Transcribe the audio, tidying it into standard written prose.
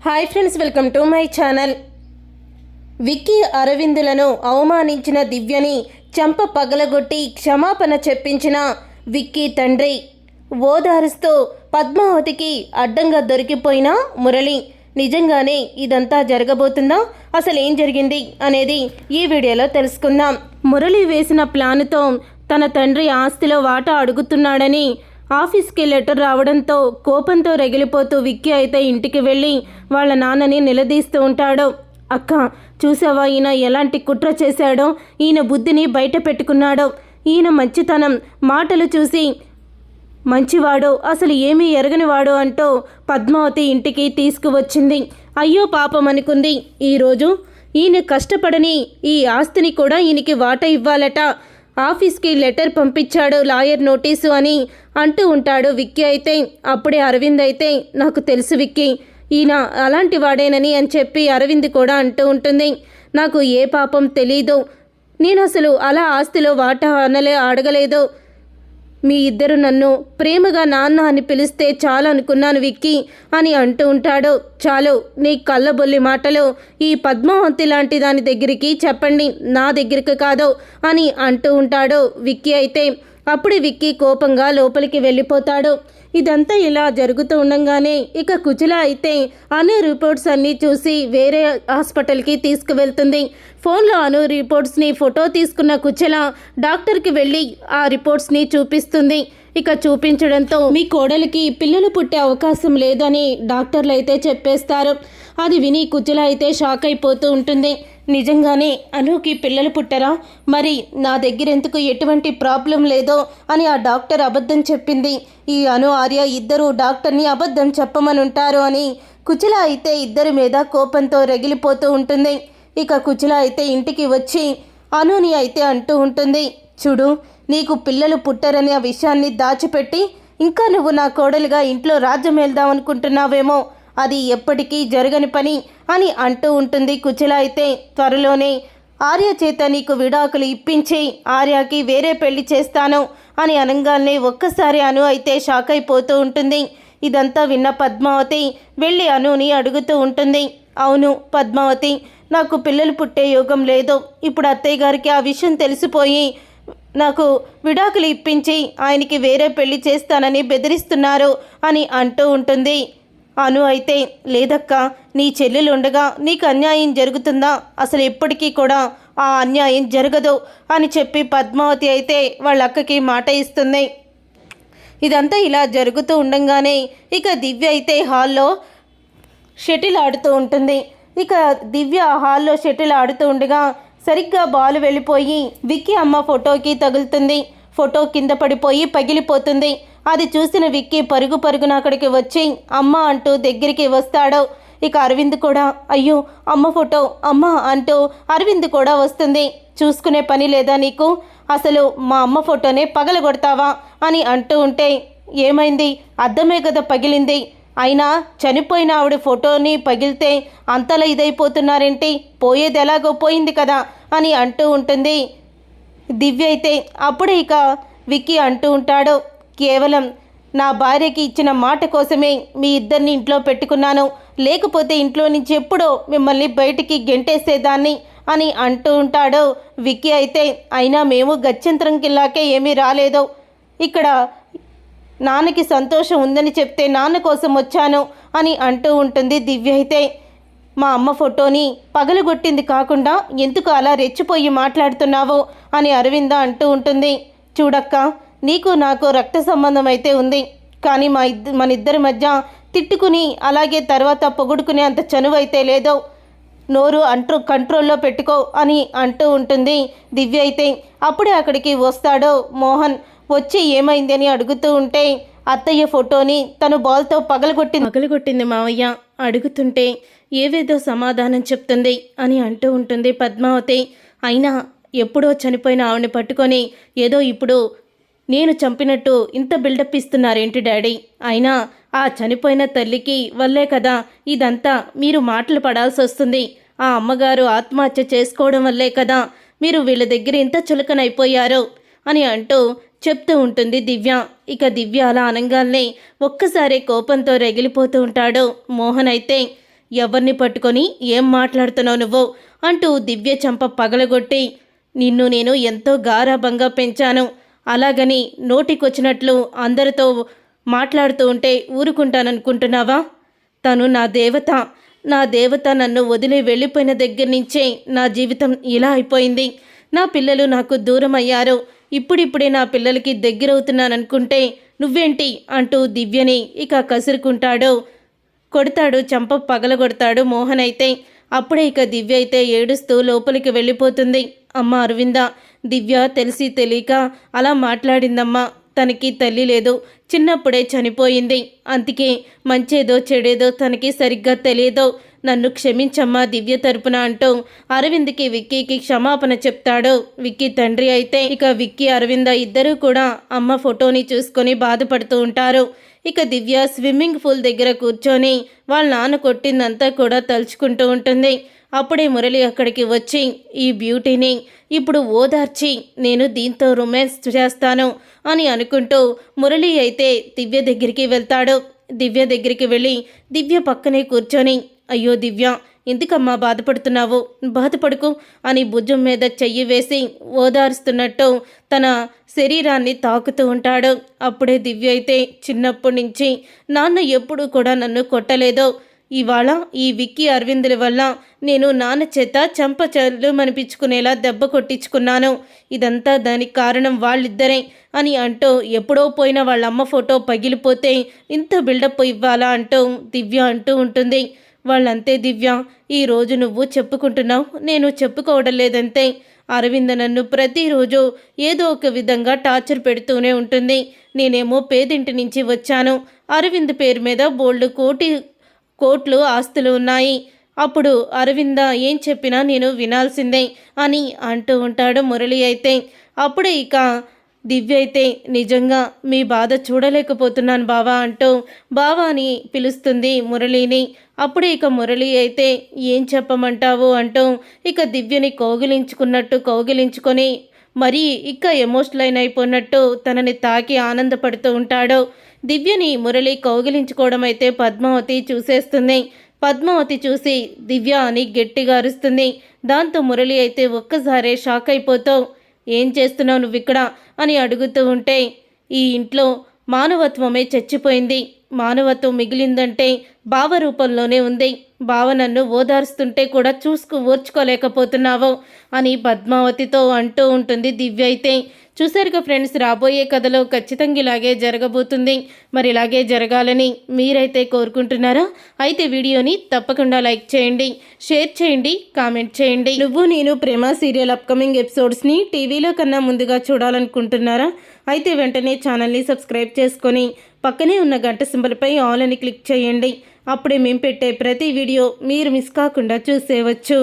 Hi friends, welcome to my channel. Vicky అరవిందులను అవమానించిన దివ్యని చెంప పగలగొట్టి క్షమాపణ చెప్పించిన విక్కీ తండ్రి ఓదారుస్తూ పద్మావతికి అడ్డంగా దొరికిపోయిన మురళి. నిజంగానే ఇదంతా జరగబోతుందా? అసలు ఏం జరిగింది అనేది ఈ వీడియోలో తెలుసుకుందాం. మురళి వేసిన ప్లాన్తో తన తండ్రి ఆస్తిలో వాటా అడుగుతున్నాడని ఆఫీస్కి లెటర్ రావడంతో కోపంతో రగిలిపోతూ విక్కీ అయితే ఇంటికి వెళ్ళి వాళ్ళ నాన్నని నిలదీస్తూ ఉంటాడు. అక్క, చూసావా ఈయన ఎలాంటి కుట్ర చేశాడో? ఈయన బుద్ధిని బయట పెట్టుకున్నాడో? ఈయన మంచితనం మాటలు చూసి మంచివాడు, అసలు ఏమీ ఎరగనివాడు అంటూ పద్మావతి ఇంటికి తీసుకువచ్చింది. అయ్యో పాపం అనుకుంది. ఈరోజు ఈయన కష్టపడని ఈ ఆస్తిని కూడా ఈయనకి వాటా ఇవ్వాలట. ఆఫీస్కి లెటర్ పంపించాడు, లాయర్ నోటీసు అని అంటూ ఉంటాడు విక్కీ అయితే. అప్పుడే అరవింద్ అయితే, నాకు తెలుసు విక్కీ, ఈయన అలాంటి వాడేనని అని చెప్పి అరవింద్ కూడా అంటూ ఉంటుంది. నాకు ఏ పాపం తెలీదు, నేను అసలు అలా ఆస్తిలో వాటా అడగలేదు. మీ ఇద్దరు నన్ను ప్రేమగా నాన్న అని పిలిస్తే చాలు అనుకున్నాను విక్కీ అని అంటూ ఉంటాడు. చాలు, నీ కళ్ళబొల్లి మాటలు ఈ పద్మావతి లాంటి దాని దగ్గరికి చెప్పండి, నా దగ్గరికి కాదు అని అంటూ ఉంటాడు విక్కీ అయితే. అప్పుడు విక్కీ కోపంగా లోపలికి వెళ్ళిపోతాడు. ఇదంతా ఇలా జరుగుతూ ఉండగానే ఇక కుచల అయితే అను రిపోర్ట్స్ అన్నీ చూసి వేరే హాస్పిటల్కి తీసుకువెళ్తుంది. ఫోన్లో అను రిపోర్ట్స్ని ఫోటో తీసుకున్న కుచల డాక్టర్కి వెళ్ళి ఆ రిపోర్ట్స్ని చూపిస్తుంది. ఇక చూపించడంతో మీ కోడలికి పిల్లలు పుట్టే అవకాశం లేదని డాక్టర్లు అయితే చెప్పేస్తారు. అది విని కుచల అయితే షాక్ అయిపోతూ ఉంటుంది. నిజంగానే అనుకి పిల్లలు పుట్టరా? మరి నా దగ్గర ఎందుకు ఎటువంటి ప్రాబ్లం లేదో అని ఆ డాక్టర్ అబద్ధం చెప్పింది. ఈ అను ఆర్య ఇద్దరు డాక్టర్ని అబద్ధం చెప్పమని ఉంటారు అని కుచల అయితే ఇద్దరి మీద కోపంతో రగిలిపోతూ ఉంటుంది. ఇక కుచల అయితే ఇంటికి వచ్చి అనుని అయితే అంటూ ఉంటుంది, చూడు, నీకు పిల్లలు పుట్టరని ఆ విషయాన్ని దాచిపెట్టి ఇంకా నువ్వు నా కోడలిగా ఇంట్లో రాజ్యం వెళ్దామనుకుంటున్నావేమో, అది ఎప్పటికీ జరగని పని అని అంటూ ఉంటుంది కుచల అయితే. త్వరలోనే ఆర్య చేత నీకు విడాకులు ఇప్పించి ఆర్యకి వేరే పెళ్లి చేస్తాను అని అనగానే ఒక్కసారి అను అయితే షాక్ అయిపోతూ ఉంటుంది. ఇదంతా విన్న పద్మావతి వెళ్ళి అనుని అడుగుతూ ఉంటుంది. అవును పద్మావతి, నాకు పిల్లలు పుట్టే యోగం లేదు. ఇప్పుడు అత్తయ్య గారికి ఆ విషయం తెలిసిపోయి నాకు విడాకులు ఇప్పించి ఆయనకి వేరే పెళ్లి చేస్తానని బెదిరిస్తున్నారు అని అంటూ ఉంటుంది. అను అయితే, లేదక్క, నీ చెల్లెలు ఉండగా నీకు అన్యాయం జరుగుతుందా? అసలు ఎప్పటికీ కూడా ఆ అన్యాయం జరగదు అని చెప్పి పద్మావతి అయితే వాళ్ళ అక్కకి మాట ఇస్తుంది. ఇదంతా ఇలా జరుగుతూ ఉండగానే ఇక దివ్య అయితే హాల్లో షటిల్ ఆడుతూ ఉంటుంది. ఇక దివ్య హాల్లో షటిల్ ఆడుతూ ఉండగా సరిగ్గా బాల్ వెళ్ళిపోయి విక్కీ అమ్మ ఫోటోకి తగులుతుంది. ఫోటో కింద పడిపోయి పగిలిపోతుంది. అది చూసిన విక్కీ పరుగు పరుగున అక్కడికి వచ్చి అమ్మ అంటూ దగ్గరికి వస్తాడు. ఇక అరవింద్ కూడా, అయ్యో అమ్మ ఫోటో, అమ్మ అంటూ అరవింద్ కూడా వస్తుంది. చూసుకునే పని లేదా నీకు? అసలు మా అమ్మ ఫోటోనే పగలగొడతావా అని అంటూ ఉంటే, ఏమైంది, అద్దమే కదా పగిలింది, అయినా చనిపోయిన ఆవిడ ఫోటోని పగిలితే అంతలా ఇదైపోతున్నారేంటి? పోయేది ఎలాగో పోయింది కదా అని అంటూ ఉంటుంది దివ్య అయితే. అప్పుడే ఇక విక్కీ అంటూ ఉంటాడు, కేవలం నా భార్యకి ఇచ్చిన మాట కోసమే మీ ఇద్దరిని ఇంట్లో పెట్టుకున్నాను, లేకపోతే ఇంట్లో నుంచి ఎప్పుడో మిమ్మల్ని బయటికి గెంటేసేదాన్ని అని అంటూ ఉంటాడు విక్కీ అయితే. అయినా మేము గత్యంతరం కిల్లాకే ఏమీ రాలేదు, ఇక్కడ నాన్నకి సంతోషం ఉందని చెప్తే నాన్న కోసం వచ్చాను అని అంటూ ఉంటుంది దివ్య అయితే. మా అమ్మ ఫోటోని పగలగొట్టింది కాకుండా ఎందుకు అలా రెచ్చిపోయి మాట్లాడుతున్నావో అని అరవింద అంటూ ఉంటుంది. చూడక్క, నీకు నాకు రక్త సంబంధం అయితే ఉంది, కానీ మన ఇద్దరి మధ్య తిట్టుకుని అలాగే తర్వాత పొగుడుకునే అంత చనువు అయితే లేదో, నోరు కంట్రోల్లో పెట్టుకో అని అంటూ ఉంటుంది దివ్య అయితే. అప్పుడే అక్కడికి వస్తాడో మోహన్. వచ్చి ఏమైంది అని అడుగుతూ ఉంటే, అత్తయ్య ఫోటోని తను బాల్తో పగలగొట్టింది మావయ్య అడుగుతుంటే ఏవేదో సమాధానం చెప్తుంది అని అంటూ ఉంటుంది పద్మావతి. అయినా ఎప్పుడో చనిపోయిన ఆవిడని పట్టుకొని ఏదో ఇప్పుడు నేను చంపినట్టు ఇంత బిల్డప్ ఇస్తున్నారేంటి డాడీ? అయినా ఆ చనిపోయిన తల్లికి వల్లే కదా ఇదంతా మీరు మాటలు పడాల్సి వస్తుంది. ఆ అమ్మగారు ఆత్మహత్య చేసుకోవడం వల్లే కదా మీరు వీళ్ళ దగ్గర ఇంత చులకనైపోయారు అని అంటూ చెప్తూ ఉంటుంది దివ్య. ఇక దివ్య అలా అనగానే ఒక్కసారి కోపంతో రగిలిపోతూ ఉంటాడు మోహన్ అయితే. ఎవరిని పట్టుకొని ఏం మాట్లాడుతున్నావు నువ్వు అంటూ దివ్య చెంప పగలగొట్టి, నిన్ను నేను ఎంతో గారాబంగా పెంచాను, అలాగని నోటికొచ్చినట్లు అందరితో మాట్లాడుతూ ఉంటే ఊరుకుంటాననుకుంటున్నావా? తను నా దేవత నన్ను వదిలి వెళ్ళిపోయిన దగ్గర నుంచే నా జీవితం ఇలా అయిపోయింది. నా పిల్లలు నాకు దూరం అయ్యారు. ఇప్పుడిప్పుడే నా పిల్లలకి దగ్గరవుతున్నాననుకుంటే నువ్వేంటి అంటూ దివ్యని ఇక కసురుకుంటాడు, కొడతాడు, చంప పగలగొడతాడు మోహన్ అయితే. అప్పుడే ఇక దివ్య అయితే ఏడుస్తూ లోపలికి వెళ్ళిపోతుంది. అమ్మ అరవింద, దివ్య తెలిసి తెలియక అలా మాట్లాడిందమ్మా. తనకి తల్లి లేదు, చిన్నప్పుడే చనిపోయింది. అందుకే మంచేదో చెడేదో తనకి సరిగ్గా తెలియదు. నన్ను క్షమించమ్మా దివ్య తరపున అంటూ అరవింద్కి విక్కీకి క్షమాపణ చెప్తాడు. విక్కీ తండ్రి అయితే ఇక విక్కీ అరవింద ఇద్దరూ కూడా అమ్మ ఫోటోని చూసుకొని బాధపడుతూ ఉంటారు. ఇక దివ్య స్విమ్మింగ్ పూల్ దగ్గర కూర్చొని వాళ్ళ నాన్న కొట్టిందంతా కూడా తలుచుకుంటూ ఉంటుంది. అప్పుడే మురళి అక్కడికి వచ్చి ఈ బ్యూటీని ఇప్పుడు ఓదార్చి నేను దీంతో రొమాన్స్ చేస్తాను అని అనుకుంటూ మురళి అయితే దివ్య దగ్గరికి వెళ్తాడు. దివ్య దగ్గరికి వెళ్ళి దివ్య పక్కనే కూర్చొని, అయ్యో దివ్య, ఎందుకమ్మా బాధపడుతున్నావు? బాధపడుకు అని భుజం మీద చెయ్యి వేసి ఓదారుస్తున్నట్టు తన శరీరాన్ని తాకుతూ ఉంటాడు. అప్పుడే దివ్య అయితే, చిన్నప్పటి నుంచి నాన్న ఎప్పుడూ కూడా నన్ను కొట్టలేదు. ఇవాళ ఈ విక్కీ అరవిందుల వల్ల నేను నాన్న చేత చెంపచెల్లు మనిపించుకునేలా దెబ్బ కొట్టించుకున్నాను. ఇదంతా దానికి కారణం వాళ్ళిద్దరే అని అంటూ ఎప్పుడో పోయిన వాళ్ళమ్మ ఫోటో పగిలిపోతే ఇంత బిల్డప్ ఇవ్వాలా అంటూ దివ్య అంటూ ఉంటుంది. వాళ్ళంతే దివ్య, ఈరోజు నువ్వు చెప్పుకుంటున్నావు, నేను చెప్పుకోవడం లేదంతే. అరవింద నన్ను ప్రతిరోజు ఏదో ఒక విధంగా టార్చర్ పెడుతూనే ఉంటుంది. నేనేమో పేదింటి నుంచి వచ్చాను. అరవింద్ పేరు మీద బోల్డ్ కోట్లు ఆస్తులు ఉన్నాయి. అప్పుడు అరవింద ఏం చెప్పినా నేను వినాల్సిందే అని అంటూ ఉంటాడు మురళి అయితే. అప్పుడే ఇక దివ్య అయితే, నిజంగా మీ బాధ చూడలేకపోతున్నాను బావా అంటూ బావాని పిలుస్తుంది మురళిని. అప్పుడే ఇక మురళి అయితే, ఏం చెప్పమంటావు అంటూ ఇక దివ్యని కౌగిలించుకొని మరీ ఇక ఎమోషనల్ అయిపోయినట్టు తనని తాకి ఆనందపడుతూ ఉంటాడు. దివ్యని మురళి కౌగిలించుకోవడం అయితే పద్మావతి చూసేస్తుంది. పద్మావతి చూసి దివ్య అని గట్టిగా అరుస్తుంది. దాంతో మురళి అయితే ఒక్కసారే షాక్ అయిపోతావు. ఏం చేస్తున్నావు నువ్వు ఇక్కడ అని అడుగుతూ ఉంటే, ఈ ఇంట్లో మానవత్వమే చచ్చిపోయింది, మానవత్వం మిగిలిందంటే భావ రూపంలోనే ఉంది. భావ నన్ను ఓదారుస్తుంటే కూడా ఓర్చుకోలేకపోతున్నావు అని పద్మావతితో అంటూ ఉంటుంది దివ్య అయితే. చూసారుగా ఫ్రెండ్స్, రాబోయే కథలో ఖచ్చితంగా ఇలాగే జరగబోతుంది. మరి ఇలాగే జరగాలని మీరైతే కోరుకుంటున్నారా? అయితే వీడియోని తప్పకుండా లైక్ చేయండి, షేర్ చేయండి, కామెంట్ చేయండి. నువ్వు నేను ప్రేమ సీరియల్ అప్కమింగ్ ఎపిసోడ్స్ని టీవీలో కన్నా ముందుగా చూడాలనుకుంటున్నారా? అయితే వెంటనే ఛానల్ని సబ్స్క్రైబ్ చేసుకొని పక్కనే ఉన్న గంట సింబల్పై ఆల్ అని క్లిక్ చేయండి. అప్పుడే మేము పెట్టే ప్రతి వీడియో మీరు మిస్ కాకుండా చూసేవచ్చు.